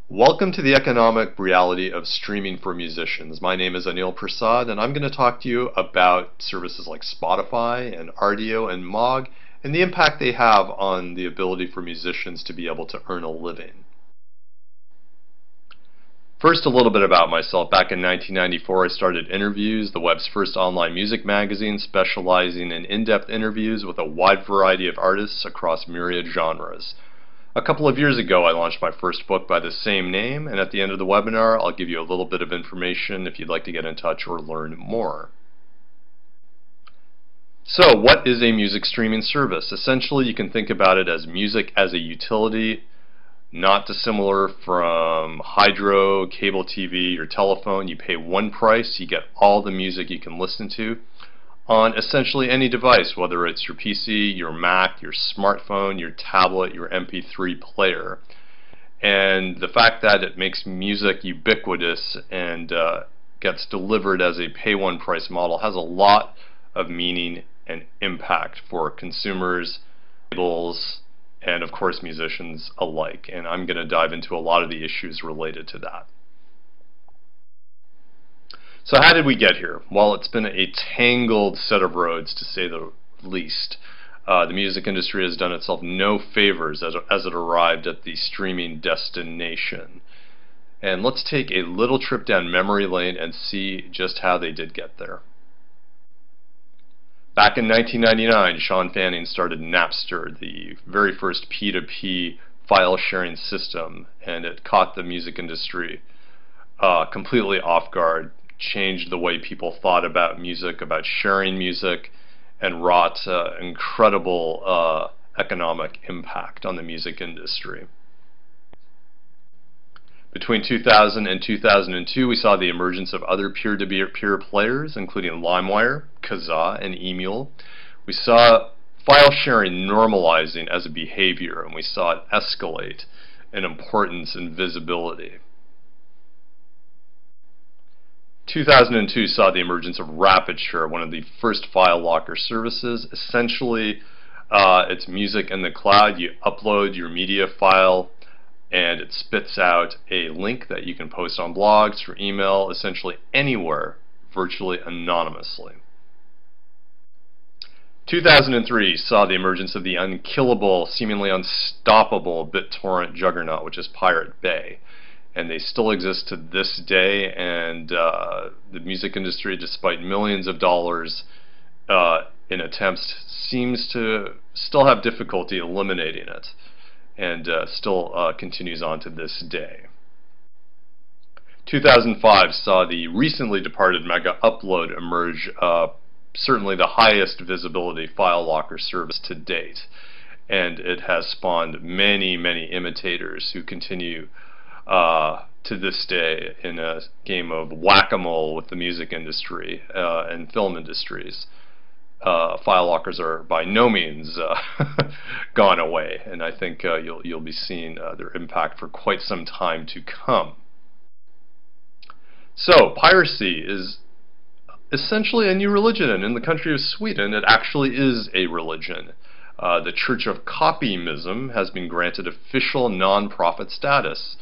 Welcome to the economic reality of streaming for musicians. My name is Anil Prasad, and I'm going to talk to you about services like Spotify and Rdio and Mog and the impact they have on the ability for musicians to be able to earn a living. First, a little bit about myself. Back in 1994, I started Innerviews, the web's first online music magazine specializing in in-depth interviews with a wide variety of artists across myriad genres. A couple of years ago, I launched my first book by the same name, and at the end of the webinar, I'll give you a little bit of information if you'd like to get in touch or learn more. So, what is a music streaming service? Essentially, you can think about it as music as a utility, not dissimilar from hydro, cable TV, or telephone. You pay one price, you get all the music you can listen to on essentially any device, whether it's your PC, your Mac, your smartphone, your tablet, your MP3 player. And the fact that it makes music ubiquitous and gets delivered as a pay one price model has a lot of meaning and impact for consumers, labels, and of course musicians alike. And I'm going to dive into a lot of the issues related to that. So how did we get here? Well, it's been a tangled set of roads, to say the least. The music industry has done itself no favors as it arrived at the streaming destination. And let's take a little trip down memory lane and see just how they did get there. Back in 1999, Sean Fanning started Napster, the very first P2P file sharing system, and it caught the music industry completely off guard, changed the way people thought about music, about sharing music, and wrought incredible economic impact on the music industry. Between 2000 and 2002, we saw the emergence of other peer-to-peer players, including LimeWire, Kazaa, and Emule. We saw file sharing normalizing as a behavior, and we saw it escalate in importance and visibility. 2002 saw the emergence of RapidShare, one of the first file locker services. Essentially, it's music in the cloud. You upload your media file, and it spits out a link that you can post on blogs or email, essentially anywhere, virtually anonymously. 2003 saw the emergence of the unkillable, seemingly unstoppable BitTorrent juggernaut, which is Pirate Bay. And they still exist to this day, and the music industry, despite millions of dollars in attempts, seems to still have difficulty eliminating it, and still continues on to this day. 2005 saw the recently departed Mega Upload emerge, certainly the highest visibility file locker service to date, and it has spawned many, many imitators who continue to this day in a game of whack-a-mole with the music industry and film industries. File lockers are by no means gone away, and I think you'll be seeing their impact for quite some time to come. So, piracy is essentially a new religion, and in the country of Sweden it actually is a religion. The Church of Copyism has been granted official non-profit status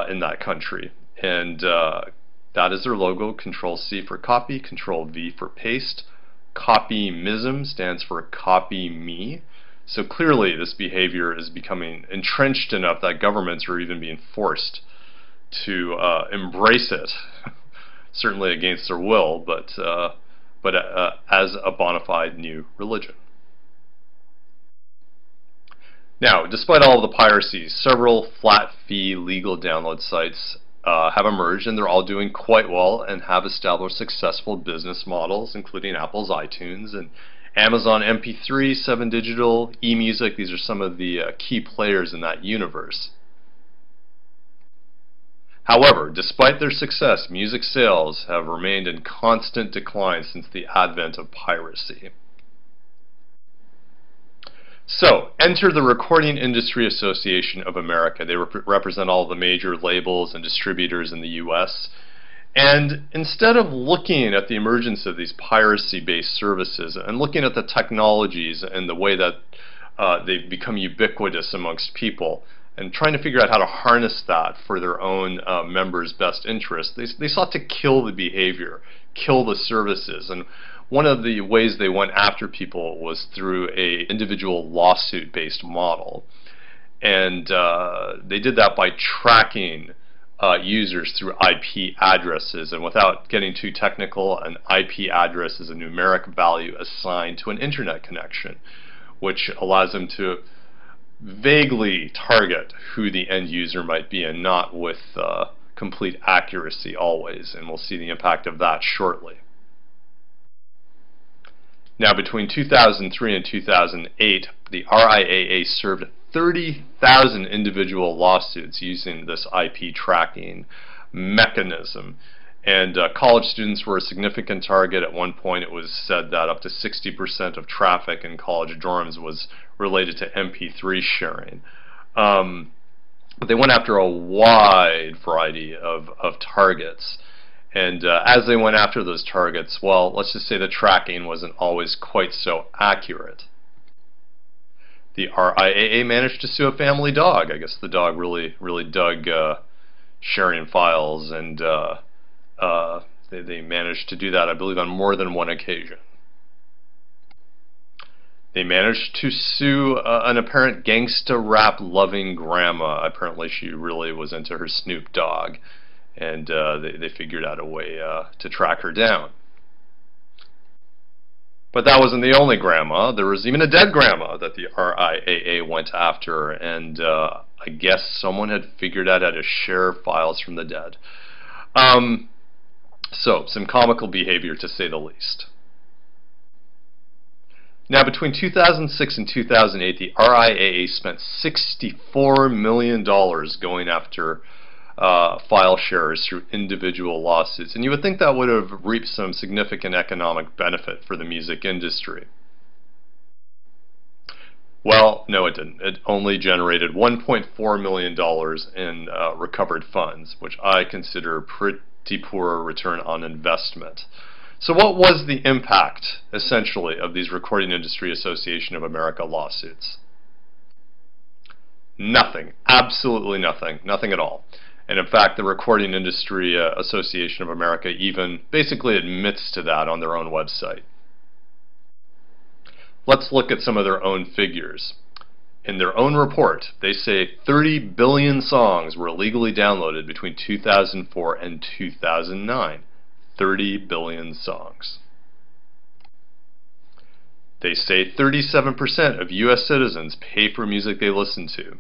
in that country, and that is their logo. Control-C for copy, Control-V for paste. Copyism stands for copy me. So clearly this behavior is becoming entrenched enough that governments are even being forced to embrace it, certainly against their will, but as a bona fide new religion. Now, despite all of the piracy, several flat-fee legal download sites have emerged, and they're all doing quite well and have established successful business models, including Apple's iTunes and Amazon MP3, 7 Digital, eMusic. These are some of the key players in that universe. However, despite their success, music sales have remained in constant decline since the advent of piracy. So, enter the Recording Industry Association of America. They represent all the major labels and distributors in the U.S. And instead of looking at the emergence of these piracy-based services and looking at the technologies and the way that they've become ubiquitous amongst people, and trying to figure out how to harness that for their own members' best interest, they sought to kill the behavior, kill the services. And one of the ways they went after people was through a individual lawsuit-based model. And they did that by tracking users through IP addresses. And without getting too technical, an IP address is a numeric value assigned to an internet connection, which allows them to vaguely target who the end user might be, and not with complete accuracy always. And we'll see the impact of that shortly. Now, between 2003 and 2008, the RIAA served 30,000 individual lawsuits using this IP tracking mechanism. And college students were a significant target. At one point, it was said that up to 60% of traffic in college dorms was related to MP3 sharing. But they went after a wide variety of targets. And as they went after those targets, well, let's just say the tracking wasn't always quite so accurate. The RIAA managed to sue a family dog. I guess the dog really dug sharing files, and they managed to do that, I believe, on more than one occasion. They managed to sue an apparent gangsta rap loving grandma. Apparently she really was into her Snoop Dogg, and they figured out a way to track her down. But that wasn't the only grandma. There was even a dead grandma that the RIAA went after, and I guess someone had figured out how to share files from the dead. So, some comical behavior, to say the least. Now, between 2006 and 2008, the RIAA spent $64 million going after file sharers through individual lawsuits. And you would think that would have reaped some significant economic benefit for the music industry. Well, no, it didn't. It only generated $1.4 million in recovered funds, which I consider pretty poor return on investment. So what was the impact, essentially, of these Recording Industry Association of America lawsuits? Nothing. Absolutely nothing. Nothing at all. And in fact, the Recording Industry Association of America even basically admits to that on their own website. Let's look at some of their own figures. In their own report, they say 30 billion songs were illegally downloaded between 2004 and 2009. 30 billion songs. They say 37% of U.S. citizens pay for music they listen to.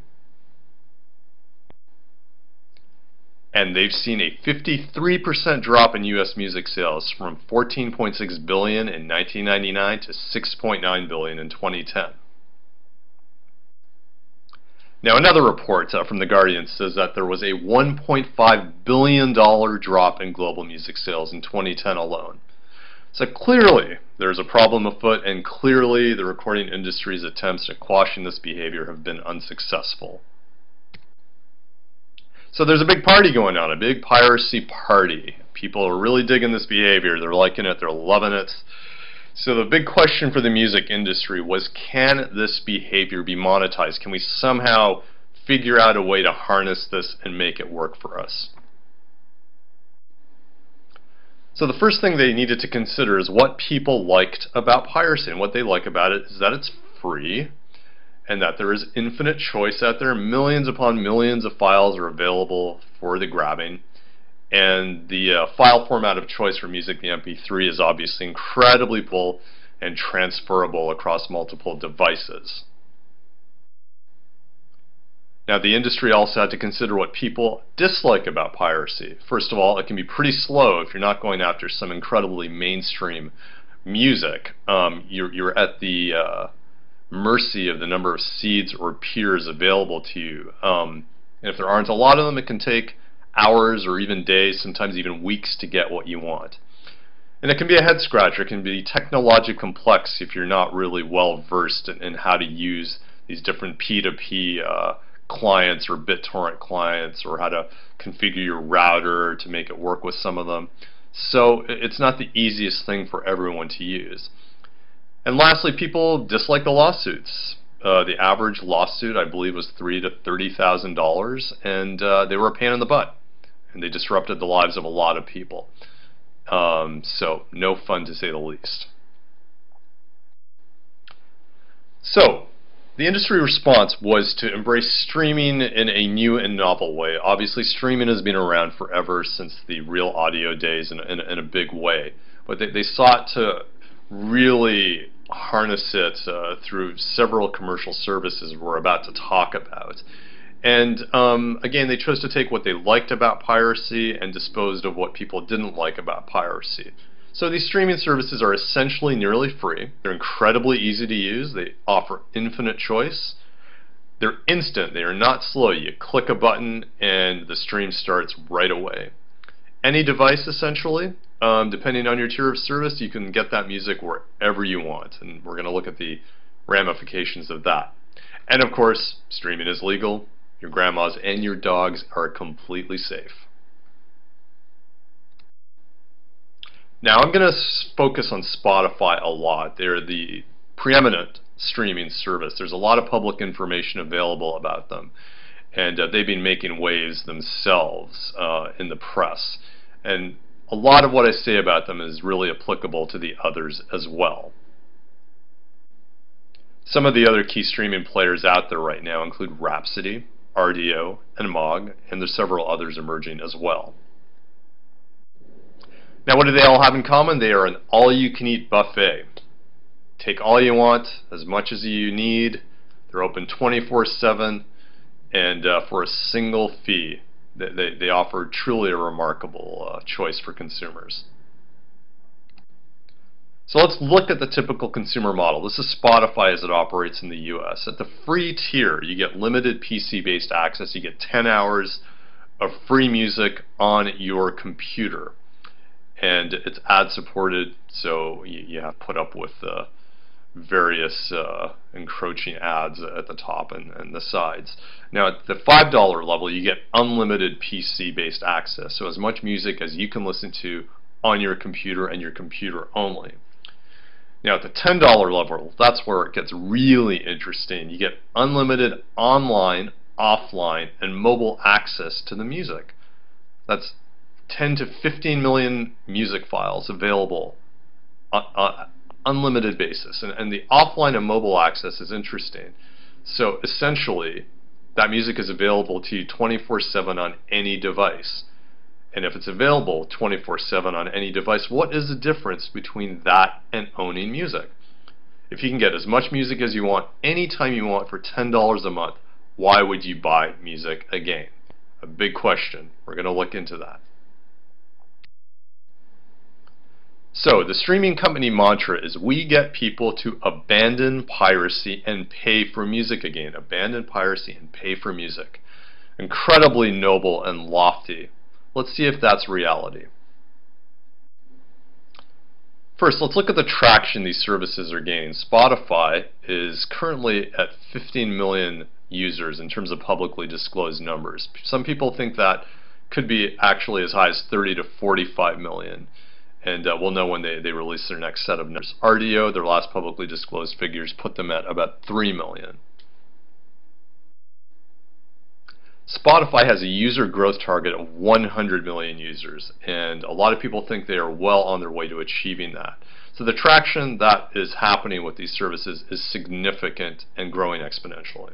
And they've seen a 53% drop in U.S. music sales from 14.6 billion in 1999 to 6.9 billion in 2010. Now, another report from The Guardian says that there was a $1.5 billion drop in global music sales in 2010 alone. So clearly, there's a problem afoot, and clearly the recording industry's attempts at quashing this behavior have been unsuccessful. So there's a big party going on, a big piracy party. People are really digging this behavior. They're liking it. They're loving it. So the big question for the music industry was, can this behavior be monetized? Can we somehow figure out a way to harness this and make it work for us? So the first thing they needed to consider is what people liked about piracy. And what they like about it is that it's free, and that there is infinite choice out there. Millions upon millions of files are available for the grabbing. And the file format of choice for music, the MP3, is obviously incredibly full and transferable across multiple devices. Now, the industry also had to consider what people dislike about piracy. First of all, it can be pretty slow if you're not going after some incredibly mainstream music. You're at the mercy of the number of seeds or peers available to you. And if there aren't a lot of them, it can take hours or even days, sometimes even weeks, to get what you want. And it can be a head scratcher. It can be technologically complex if you're not really well versed in how to use these different P2P clients or BitTorrent clients, or how to configure your router to make it work with some of them. So it's not the easiest thing for everyone to use. And lastly, people dislike the lawsuits. The average lawsuit, I believe, was $3,000 to $30,000, and they were a pain in the butt, and they disrupted the lives of a lot of people. So no fun to say the least. So the industry response was to embrace streaming in a new and novel way. Obviously, streaming has been around forever, since the real audio days, in a big way. But they sought to really harness it through several commercial services we're about to talk about. And again, they chose to take what they liked about piracy and disposed of what people didn't like about piracy. So these streaming services are essentially nearly free. They're incredibly easy to use. They offer infinite choice. They're instant. They are not slow. You click a button and the stream starts right away. Any device, essentially, depending on your tier of service, you can get that music wherever you want. And we're going to look at the ramifications of that. And of course, streaming is legal. Your grandmas and your dogs are completely safe. Now I'm going to focus on Spotify a lot. They're the preeminent streaming service. There's a lot of public information available about them, and they've been making waves themselves in the press. And a lot of what I say about them is really applicable to the others as well. Some of the other key streaming players out there right now include Rhapsody, RDO, and Mog, and there's several others emerging as well. Now, what do they all have in common? They are an all-you-can-eat buffet. Take all you want, as much as you need. They're open 24/7, and for a single fee. They offer truly a remarkable choice for consumers. So let's look at the typical consumer model. This is Spotify as it operates in the US. At the free tier, you get limited PC-based access. You get 10 hours of free music on your computer. And it's ad-supported, so you have to put up with various encroaching ads at the top and the sides. Now, at the $5 level, you get unlimited PC-based access, so as much music as you can listen to on your computer and your computer only. Now, at the $10 level, that's where it gets really interesting. You get unlimited online, offline, and mobile access to the music. That's 10 to 15 million music files available on unlimited basis. And the offline and mobile access is interesting. So essentially, that music is available to you 24/7 on any device. And if it's available 24/7 on any device, what is the difference between that and owning music? If you can get as much music as you want, anytime you want, for $10 a month, why would you buy music again? A big question. We're going to look into that. So the streaming company mantra is, we get people to abandon piracy and pay for music again. Abandon piracy and pay for music. Incredibly noble and lofty. Let's see if that's reality. First, let's look at the traction these services are gaining. Spotify is currently at 15 million users in terms of publicly disclosed numbers. Some people think that could be actually as high as 30 to 45 million. And we'll know when they release their next set of numbers. RDO, their last publicly disclosed figures, put them at about 3 million. Spotify has a user growth target of 100 million users, and a lot of people think they are well on their way to achieving that. So the traction that is happening with these services is significant and growing exponentially.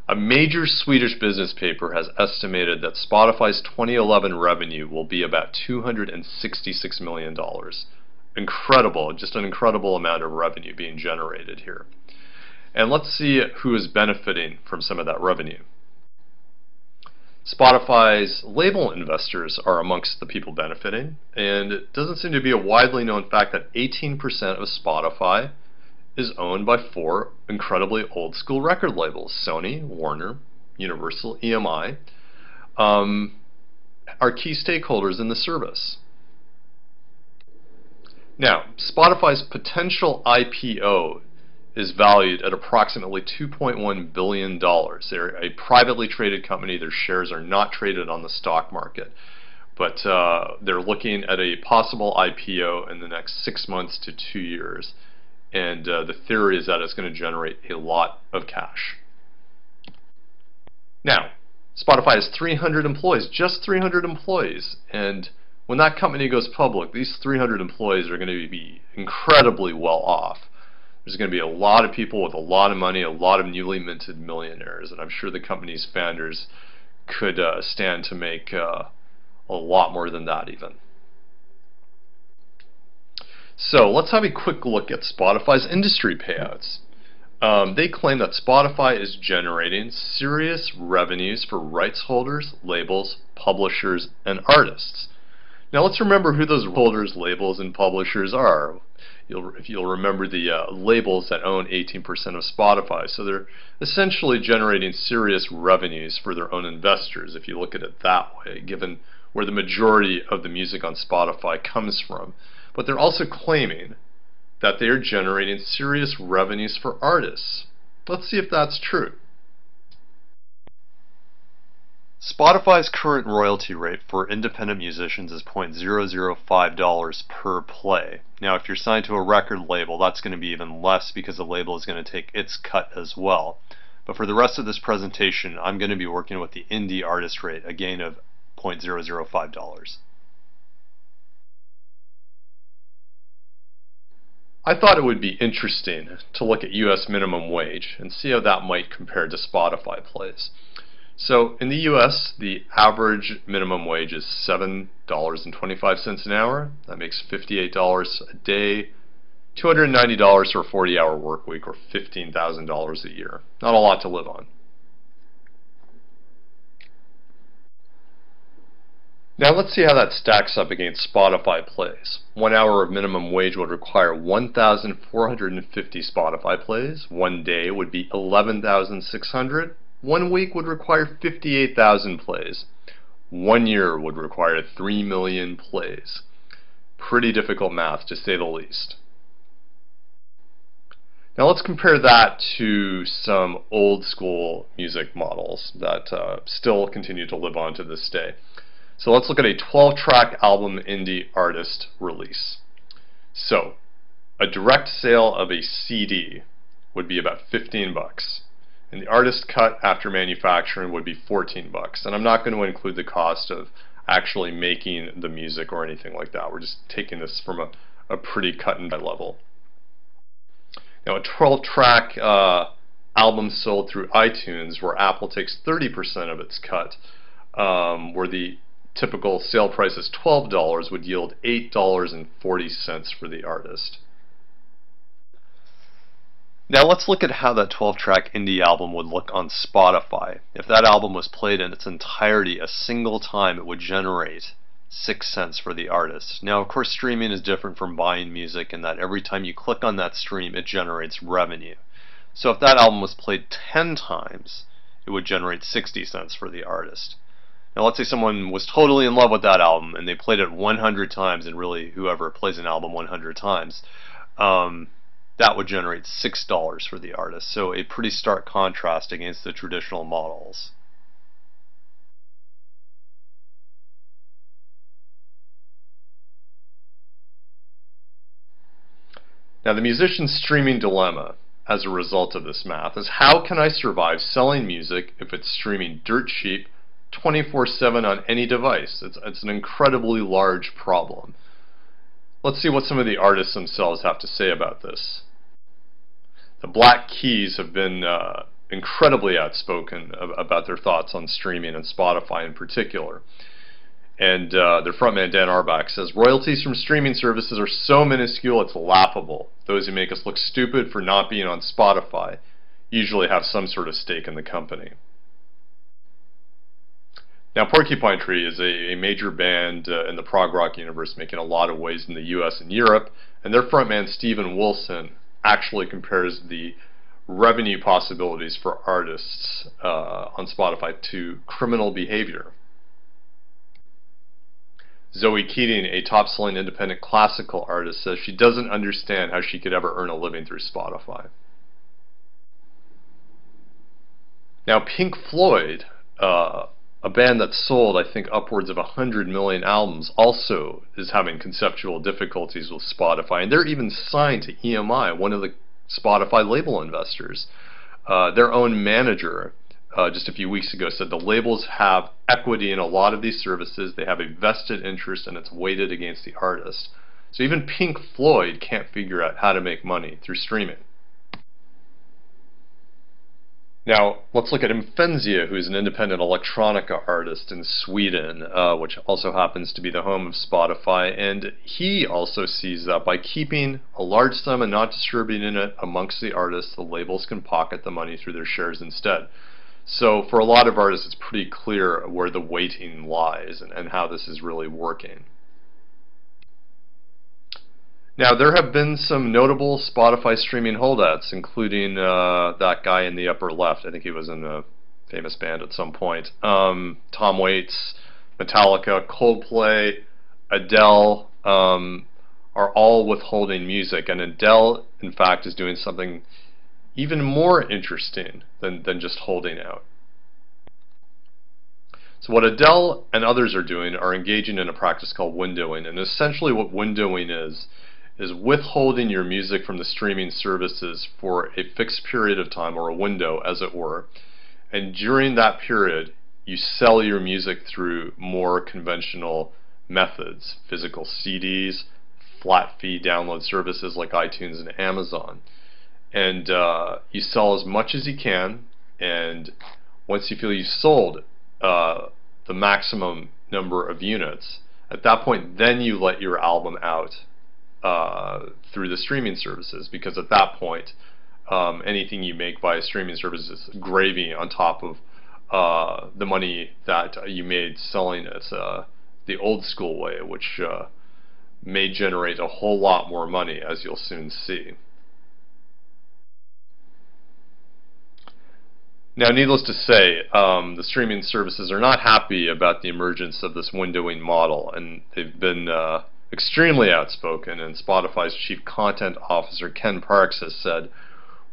A major Swedish business paper has estimated that Spotify's 2011 revenue will be about $266 million. Incredible, just an incredible amount of revenue being generated here. And let's see who is benefiting from some of that revenue. Spotify's label investors are amongst the people benefiting, and it doesn't seem to be a widely known fact that 18% of Spotify is owned by 4 incredibly old school record labels. Sony, Warner, Universal, EMI are key stakeholders in the service. Now, Spotify's potential IPO is valued at approximately $2.1 billion. They're a privately traded company. Their shares are not traded on the stock market. But they're looking at a possible IPO in the next 6 months to 2 years. and the theory is that it's going to generate a lot of cash. Now, Spotify has 300 employees, just 300 employees, and when that company goes public, these 300 employees are going to be incredibly well off. There's going to be a lot of people with a lot of money, a lot of newly minted millionaires, and I'm sure the company's founders could stand to make a lot more than that even. So let's have a quick look at Spotify's industry payouts. They claim that Spotify is generating serious revenues for rights holders, labels, publishers, and artists. Now let's remember who those holders, labels, and publishers are. If you'll remember the labels that own 18% of Spotify. So they're essentially generating serious revenues for their own investors, if you look at it that way, given where the majority of the music on Spotify comes from. But they're also claiming that they are generating serious revenues for artists. Let's see if that's true. Spotify's current royalty rate for independent musicians is $0.005 per play. Now, if you're signed to a record label, that's going to be even less because the label is going to take its cut as well. But for the rest of this presentation, I'm going to be working with the indie artist rate, a gain of $0.005. I thought it would be interesting to look at US minimum wage and see how that might compare to Spotify plays. So in the US, the average minimum wage is $7.25 an hour. That makes $58 a day, $290 for a 40-hour work week, or $15,000 a year. Not a lot to live on. Now let's see how that stacks up against Spotify plays. 1 hour of minimum wage would require 1,450 Spotify plays. 1 day would be 11,600. 1 week would require 58,000 plays. 1 year would require 3 million plays. Pretty difficult math, to say the least. Now let's compare that to some old school music models that still continue to live on to this day. So let's look at a 12-track album indie artist release. So a direct sale of a CD would be about 15 bucks. And the artist cut after manufacturing would be 14 bucks. And I'm not going to include the cost of actually making the music or anything like that. We're just taking this from a pretty cut and dry level. Now a 12-track album sold through iTunes, where Apple takes 30% of its cut, where the typical sale price is $12, would yield $8.40 for the artist. Now let's look at how that 12-track indie album would look on Spotify. If that album was played in its entirety a single time, it would generate 6 cents for the artist. Now of course streaming is different from buying music in that every time you click on that stream it generates revenue. So if that album was played 10 times, it would generate 60 cents for the artist. Now let's say someone was totally in love with that album and they played it 100 times, and really whoever plays an album 100 times, that would generate $6 for the artist. So a pretty stark contrast against the traditional models. Now the musician's streaming dilemma as a result of this math is, how can I survive selling music if it's streaming dirt cheap 24/7 on any device? It's an incredibly large problem. Let's see what some of the artists themselves have to say about this. The Black Keys have been incredibly outspoken about their thoughts on streaming and Spotify in particular. And their frontman Dan Arbach says, "Royalties from streaming services are so minuscule it's laughable. Those who make us look stupid for not being on Spotify usually have some sort of stake in the company." Now Porcupine Tree is a major band in the prog rock universe, making a lot of waves in the US and Europe, and their frontman Steven Wilson actually compares the revenue possibilities for artists on Spotify to criminal behavior. Zoe Keating, a top-selling independent classical artist, says she doesn't understand how she could ever earn a living through Spotify. Now Pink Floyd A band that sold, I think, upwards of 100 million albums also is having conceptual difficulties with Spotify, and they're even signed to EMI, one of the Spotify label investors. Their own manager just a few weeks ago said the labels have equity in a lot of these services, they have a vested interest, and it's weighted against the artist. So even Pink Floyd can't figure out how to make money through streaming. Now, let's look at Infenzia, who's an independent electronica artist in Sweden, which also happens to be the home of Spotify, and he also sees that by keeping a large sum and not distributing it amongst the artists, the labels can pocket the money through their shares instead. So for a lot of artists, it's pretty clear where the weighting lies and how this is really working. Now, there have been some notable Spotify streaming holdouts, including that guy in the upper left. I think he was in a famous band at some point. Tom Waits, Metallica, Coldplay, Adele are all withholding music. And Adele, in fact, is doing something even more interesting than just holding out. So what Adele and others are doing are engaging in a practice called windowing. And essentially what windowing is withholding your music from the streaming services for a fixed period of time, or a window as it were, and during that period you sell your music through more conventional methods, physical CDs, flat fee download services like iTunes and Amazon, and you sell as much as you can, and once you feel you've sold the maximum number of units, at that point then you let your album out through the streaming services, because at that point anything you make via streaming services is gravy on top of the money that you made selling it the old school way, which may generate a whole lot more money, as you'll soon see. Now, needless to say, the streaming services are not happy about the emergence of this windowing model, and they've been extremely outspoken, and Spotify's chief content officer Ken Parks has said,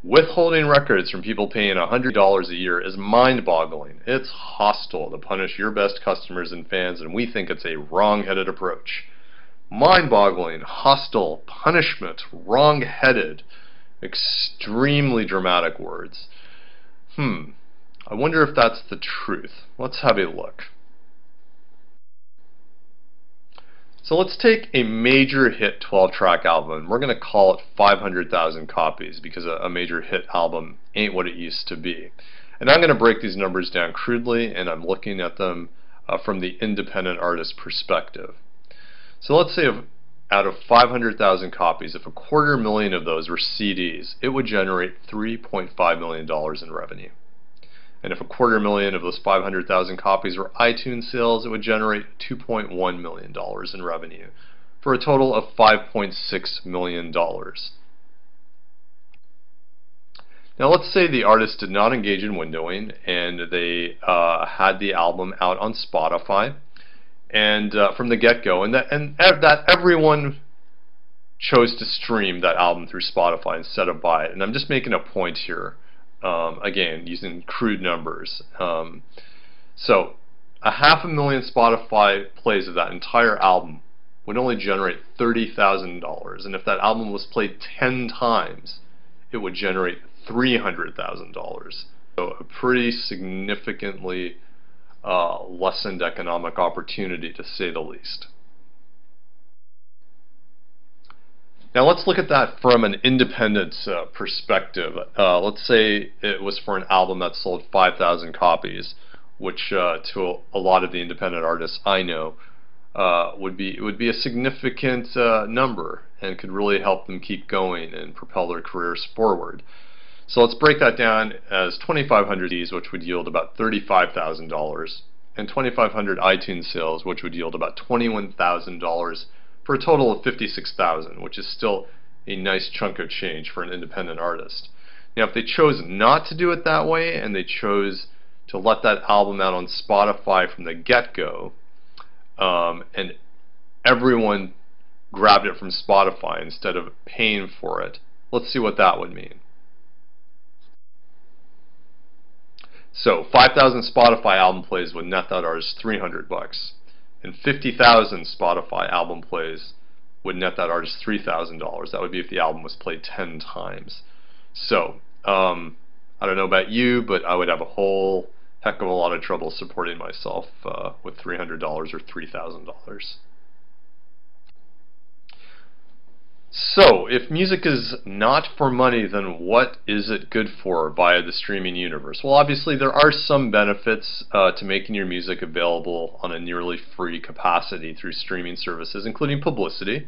withholding records from people paying $100 a year is mind-boggling. It's hostile to punish your best customers and fans, and we think it's a wrong-headed approach. Mind-boggling, hostile, punishment, wrong-headed, extremely dramatic words. I wonder if that's the truth. Let's have a look. So let's take a major hit 12-track album. We're going to call it 500,000 copies, because a major hit album ain't what it used to be. And I'm going to break these numbers down crudely, and I'm looking at them from the independent artist perspective. So let's say out of 500,000 copies, if 250,000 of those were CDs, it would generate $3.5 million in revenue. And if 250,000 of those 500,000 copies were iTunes sales, it would generate $2.1 million in revenue, for a total of $5.6 million. Now let's say the artist did not engage in windowing, and they had the album out on Spotify, and from the get-go, and that everyone chose to stream that album through Spotify instead of buy it. And I'm just making a point here. Again, using crude numbers. So, 500,000 Spotify plays of that entire album would only generate $30,000, and if that album was played 10 times, it would generate $300,000. So, a pretty significantly lessened economic opportunity, to say the least. Now let's look at that from an independent perspective. Let's say it was for an album that sold 5,000 copies, which to a lot of the independent artists I know would be a significant number, and could really help them keep going and propel their careers forward. So let's break that down as 2,500 CDs, which would yield about $35,000, and 2,500 iTunes sales, which would yield about $21,000, for a total of $56,000, which is still a nice chunk of change for an independent artist. Now, if they chose not to do it that way, and they chose to let that album out on Spotify from the get-go, and everyone grabbed it from Spotify instead of paying for it, let's see what that would mean. So 5,000 Spotify album plays would net that artist $300, and 50,000 Spotify album plays would net that artist $3,000. That would be if the album was played 10 times. So I don't know about you, but I would have a whole heck of a lot of trouble supporting myself with $300 or $3,000. So, if music is not for money, then what is it good for via the streaming universe? Well, obviously there are some benefits to making your music available on a nearly free capacity through streaming services, including publicity.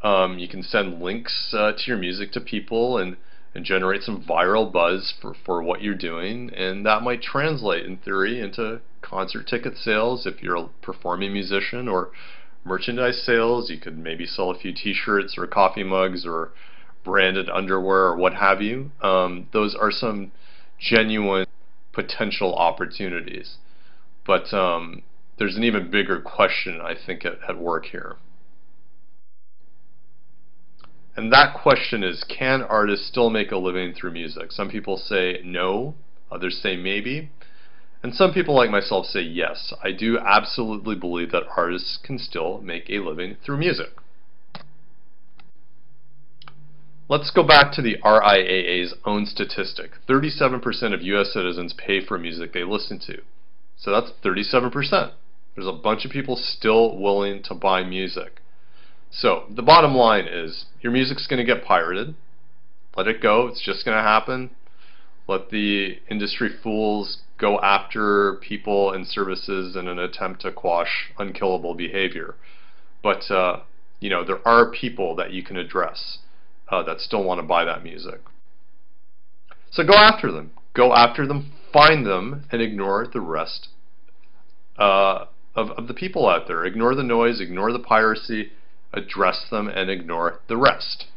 You can send links to your music to people and generate some viral buzz for what you're doing, and that might translate in theory into concert ticket sales if you're a performing musician, or merchandise sales. You could maybe sell a few t-shirts or coffee mugs or branded underwear or what have you. Those are some genuine potential opportunities, but there's an even bigger question, I think, at work here. And that question is, can artists still make a living through music? Some people say no, others say maybe, and some people like myself say yes. I do absolutely believe that artists can still make a living through music. Let's go back to the RIAA's own statistic. 37% of US citizens pay for music they listen to. So that's 37%. There's a bunch of people still willing to buy music. So the bottom line is, your music's going to get pirated. Let it go. It's just going to happen. Let the industry fools go after people and services in an attempt to quash unkillable behavior. But you know, there are people that you can address that still want to buy that music. So go after them. Go after them, find them, and ignore the rest of the people out there. Ignore the noise, ignore the piracy, address them, and ignore the rest.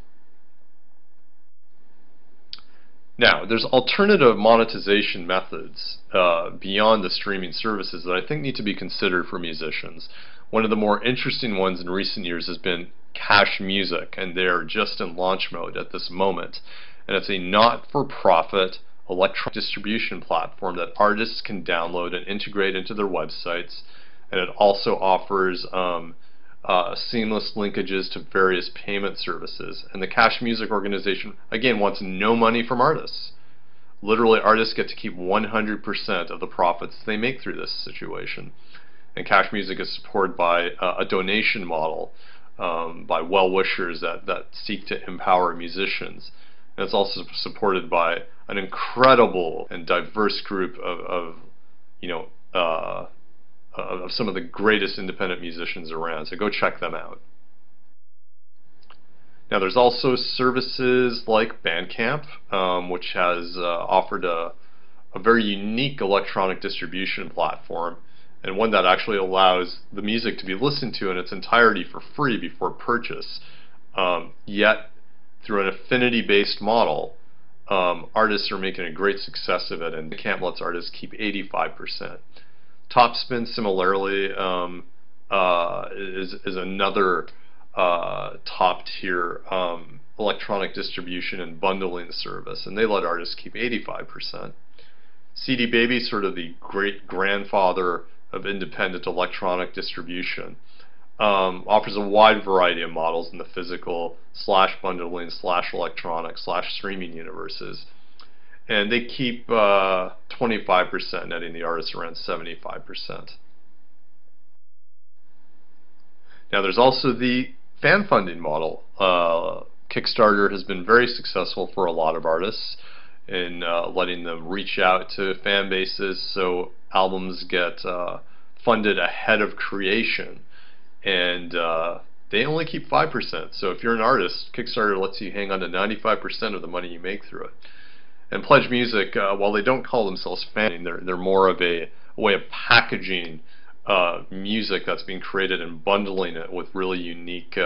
Now, there's alternative monetization methods beyond the streaming services that I think need to be considered for musicians. One of the more interesting ones in recent years has been Cash Music, and they're just in launch mode at this moment. And it's a not-for-profit electronic distribution platform that artists can download and integrate into their websites, and it also offers seamless linkages to various payment services. And the Cash Music organization, again, wants no money from artists. Literally, artists get to keep 100% of the profits they make through this situation. And Cash Music is supported by a donation model by well-wishers that seek to empower musicians. And it's also supported by an incredible and diverse group of some of the greatest independent musicians around. So go check them out. Now, there's also services like Bandcamp, which has offered a very unique electronic distribution platform, and one that actually allows the music to be listened to in its entirety for free before purchase. Yet, through an affinity-based model, artists are making a great success of it, and Bandcamp lets artists keep 85%. Topspin, similarly, is another top-tier electronic distribution and bundling service, and they let artists keep 85%. CD Baby, sort of the great grandfather of independent electronic distribution, offers a wide variety of models in the physical / bundling / electronic / streaming universes. And they keep 25%, netting the artists around 75%. Now, there's also the fan funding model. Kickstarter has been very successful for a lot of artists in letting them reach out to fan bases, so albums get funded ahead of creation, and they only keep 5%. So if you're an artist, Kickstarter lets you hang on to 95% of the money you make through it. And Pledge Music, while they don't call themselves fanning, they're more of a way of packaging music that's being created and bundling it with really unique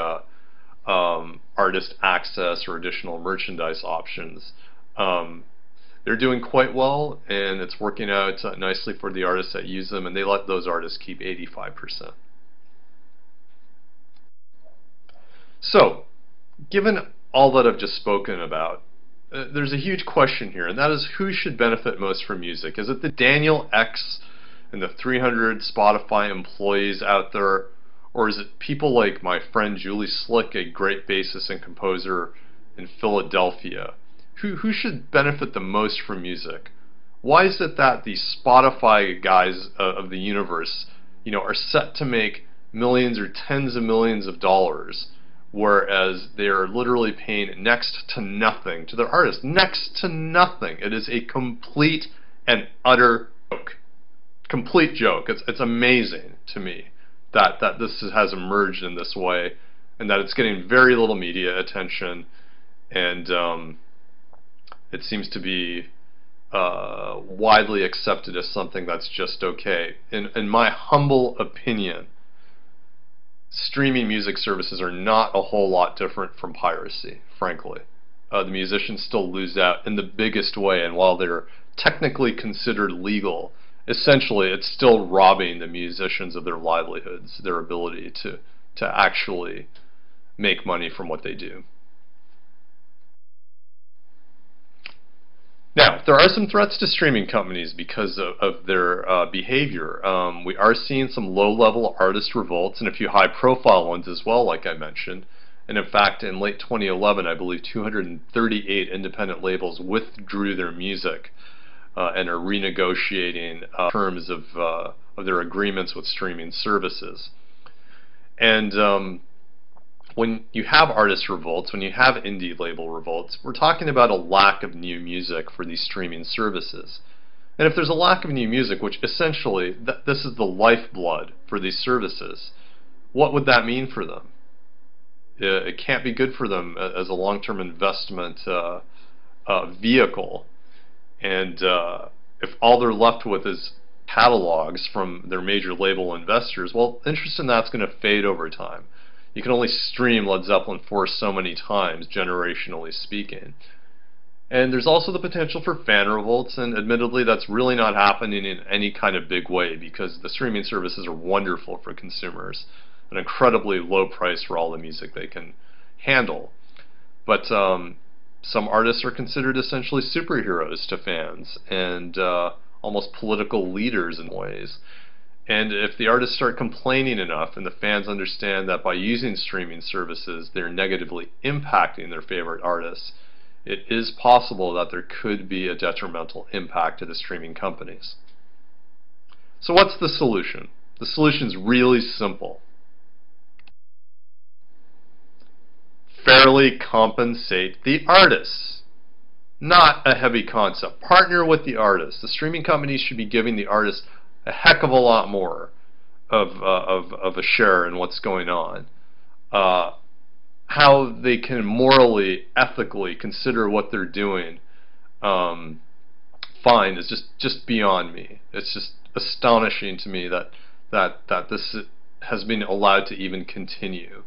artist access or additional merchandise options. They're doing quite well, and it's working out nicely for the artists that use them, and they let those artists keep 85%. So, given all that I've just spoken about, there's a huge question here, and that is who should benefit most from music? Is it the Daniel X and the 300 Spotify employees out there, or is it people like my friend Julie Slick, a great bassist and composer in Philadelphia? Who should benefit the most from music? Why is it that the Spotify guys of the universe, are set to make millions or tens of millions of dollars, whereas they are literally paying next to nothing to their artists? Next to nothing. It is a complete and utter joke. Complete joke. It's amazing to me that this has emerged in this way, and that it's getting very little media attention, and it seems to be widely accepted as something that's just okay. In my humble opinion, streaming music services are not a whole lot different from piracy, frankly. The musicians still lose out in the biggest way, and while they're technically considered legal, essentially it's still robbing the musicians of their livelihoods, their ability to actually make money from what they do. Now, there are some threats to streaming companies because of their behavior. We are seeing some low-level artist revolts and a few high-profile ones as well, like I mentioned. And in fact, in late 2011, I believe 238 independent labels withdrew their music and are renegotiating terms of their agreements with streaming services. And when you have artist revolts, when you have indie label revolts, we're talking about a lack of new music for these streaming services. And if there's a lack of new music, which essentially this is the lifeblood for these services, what would that mean for them? It can't be good for them as a long-term investment vehicle. And if all they're left with is catalogs from their major label investors, well, interest in that's going to fade over time. You can only stream Led Zeppelin 4 so many times, generationally speaking. And there's also the potential for fan revolts, and admittedly that's really not happening in any kind of big way because the streaming services are wonderful for consumers. An incredibly low price for all the music they can handle. But some artists are considered essentially superheroes to fans and almost political leaders in ways. And if the artists start complaining enough and the fans understand that by using streaming services they're negatively impacting their favorite artists, it is possible that there could be a detrimental impact to the streaming companies. So what's the solution? The solution's really simple. Fairly compensate the artists. Not a heavy concept. Partner with the artists. The streaming companies should be giving the artists a heck of a lot more of a share in what's going on. How they can morally, ethically consider what they're doing fine is just beyond me. It's just astonishing to me that this has been allowed to even continue.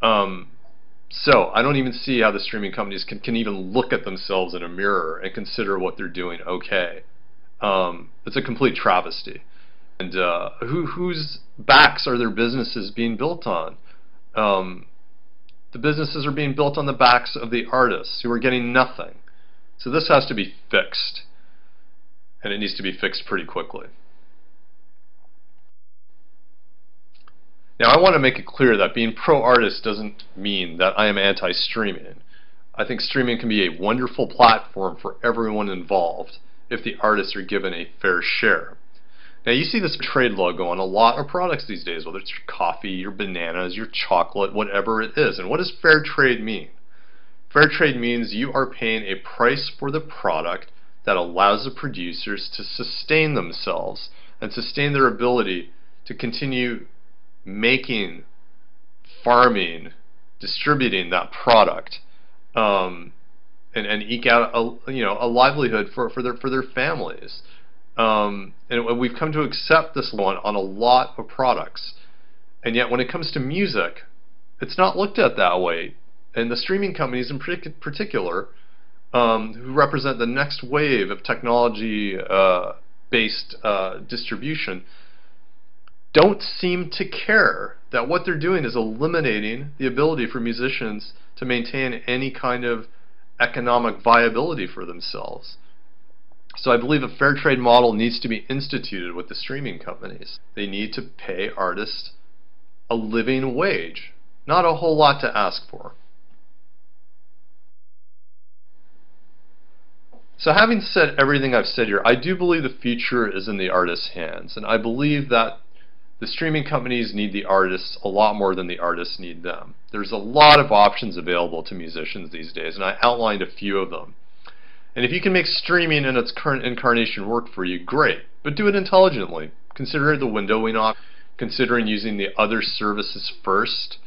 So I don't even see how the streaming companies can even look at themselves in a mirror and consider what they're doing okay. It's a complete travesty. And whose backs are their businesses being built on? The businesses are being built on the backs of the artists who are getting nothing. So this has to be fixed. And it needs to be fixed pretty quickly. Now I want to make it clear that being pro-artist doesn't mean that I am anti-streaming. I think streaming can be a wonderful platform for everyone involved if the artists are given a fair share. Now you see this trade logo on a lot of products these days, whether it's your coffee, your bananas, your chocolate, whatever it is. And what does fair trade mean? Fair trade means you are paying a price for the product that allows the producers to sustain themselves and sustain their ability to continue making, farming, distributing that product, and eke out a livelihood for their families. And we've come to accept this one on a lot of products, and yet when it comes to music, it's not looked at that way. And the streaming companies in particular, who represent the next wave of technology based distribution, don't seem to care that what they're doing is eliminating the ability for musicians to maintain any kind of economic viability for themselves. So I believe a fair trade model needs to be instituted with the streaming companies. They need to pay artists a living wage, not a whole lot to ask for. So having said everything I've said here, I do believe the future is in the artist's hands, and I believe that the streaming companies need the artists a lot more than the artists need them. There's a lot of options available to musicians these days, and I outlined a few of them. And if you can make streaming in its current incarnation work for you, great, but do it intelligently. Consider the windowing off, considering using the other services first,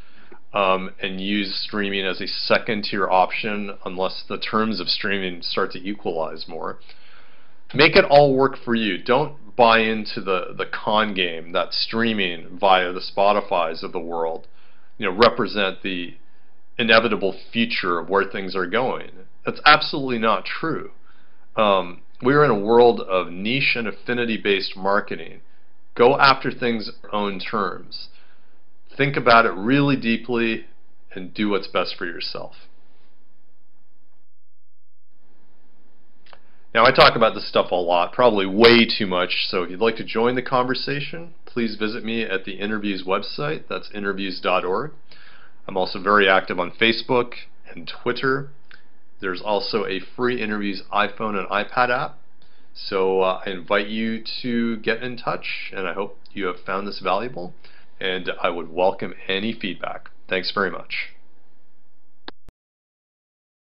and use streaming as a second-tier option unless the terms of streaming start to equalize more. Make it all work for you. Don't buy into the con game that streaming via the Spotifys of the world, represent the inevitable future of where things are going. That's absolutely not true. We're in a world of niche and affinity-based marketing. Go after things on your own terms. Think about it really deeply and do what's best for yourself. Now, I talk about this stuff a lot, probably way too much, so if you'd like to join the conversation, please visit me at the Innerviews website. That's innerviews.org. I'm also very active on Facebook and Twitter. There's also a free Innerviews iPhone and iPad app. So I invite you to get in touch, and I hope you have found this valuable, and I would welcome any feedback. Thanks very much.